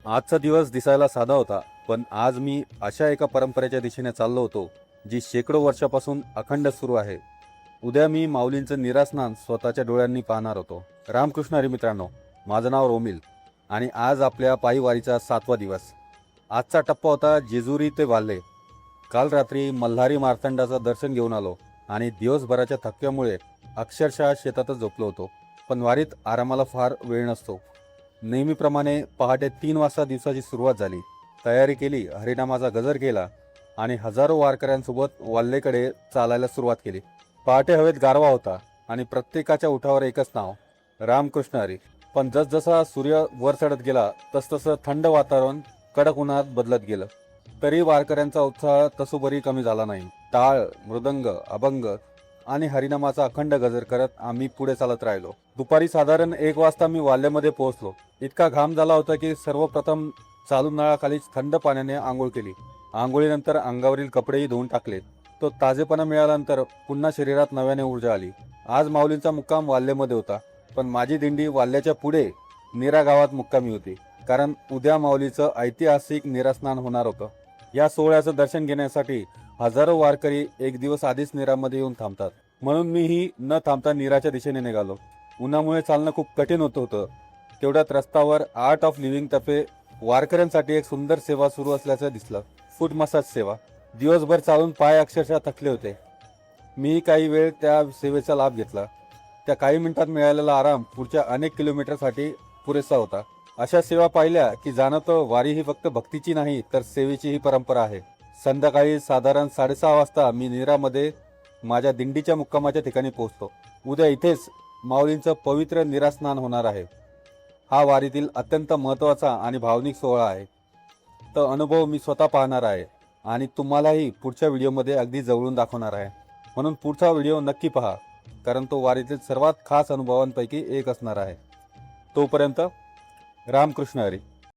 आजचा दिवस दिसायला साधा होता, पण आज मी अशा एका परंपरेच्या दिशेने चाललो होतो, जी शेकडो वर्षापासून अखंड सुरू आहे. उद्या मी माऊलींचं निरास्नान स्वतःच्या डोळ्यांनी पाहणार होतो. रामकृष्ण हरी मित्रांनो, माझं नाव रोमिल आणि आज आपल्या पायी वारीचा 7वा दिवस. आजचा टप्पा होता जेजुरी ते वाल्हे. काल रात्री मल्हारी मार्तंडाचं दर्शन घेऊन आलो आणि दिवसभराच्या थकव्यामुळे अक्षरशः शेतातच झोपलो होतो. पण वारीत आरामाला फार वेळ नसतो. नेहमीप्रमाणे पहाटे 3 वाजता दिवसाची सुरुवात झाली. तयारी केली, हरिनामाचा गजर केला आणि हजारो वारकऱ्यांसोबत वाल्हेकडे चालायला सुरुवात केली. पहाटे हवेत गारवा होता आणि प्रत्येकाच्या उठावर एकच नाव, रामकृष्ण हरी. पण जसजसा सूर्य वर चढत गेला तसतसं थंड वातावरण कडक उन्हात बदलत गेलं. तरी वारकऱ्यांचा उत्साह तसोबरी कमी झाला नाही. टाळ, मृदंग, अभंग आणि हरिनामाचा अखंड गजर करत आम्ही पुढे चालत राहिलो. दुपारी साधारण 1 वाजता मी वाल्ह्यामध्ये पोहोचलो. इतका घाम झाला होता की सर्वप्रथम चालून नळाखालीच थंड पाण्याने आंघोळ केली. आंघोळीनंतर अंगावरील कपडेही धुवून टाकले. तो ताजेपणा मिळाल्यानंतर पुन्हा शरीरात नव्याने ऊर्जा आली. आज माऊलींचा मुक्काम वाल्ह्यामध्ये होता, पण माझी दिंडी वाल्ह्याच्या पुढे नीरा गावात मुक्कामी होती. कारण उद्या माऊलीचं ऐतिहासिक निरास्नान होणार होतं. या सोहळ्याचं दर्शन घेण्यासाठी हजारो वारकरी एक दिवस आधीच नीरामध्ये येऊन थांबतात. म्हणून मीही न थांबता नीराच्या दिशेने निघालो. उन्हामुळे चालणं खूप कठीण होतं. तेवढ्यात रस्त्यावर आर्ट ऑफ लिव्हिंग तर्फे वारकऱ्यांसाठी एक सुंदर सेवा सुरू असल्याचं दिसलं. फूट मसाज सेवा. दिवसभर चालून पाय अक्षरशः थकले होते. मी काही वेळ त्या सेवेचा लाभ घेतला. त्या काही मिनिटात मिळालेला आराम पुढच्या अनेक किलोमीटरसाठी पुरेसा होता. अशा सेवा पाहिल्या की जाणवतं, वारी ही फक्त भक्तीची नाही तर सेवेचीही परंपरा आहे. संध्याकाळी साधारण 6:30 वाजता मी नीरामध्ये माझ्या दिंडीच्या मुक्कामाच्या ठिकाणी पोहोचतो. उद्या इथेच माऊलींचं पवित्र निरास्नान होणार आहे. हा वारीतील अत्यंत महत्त्वाचा आणि भावनिक सोहळा आहे. तो अनुभव मी स्वतः पाहणार आहे आणि तुम्हालाही पुढच्या व्हिडिओमध्ये अगदी जवळून दाखवणार आहे. म्हणून पुढचा व्हिडिओ नक्की पहा, कारण तो वारीतील सर्वात खास अनुभवांपैकी एक असणार आहे. तोपर्यंत रामकृष्ण हरी.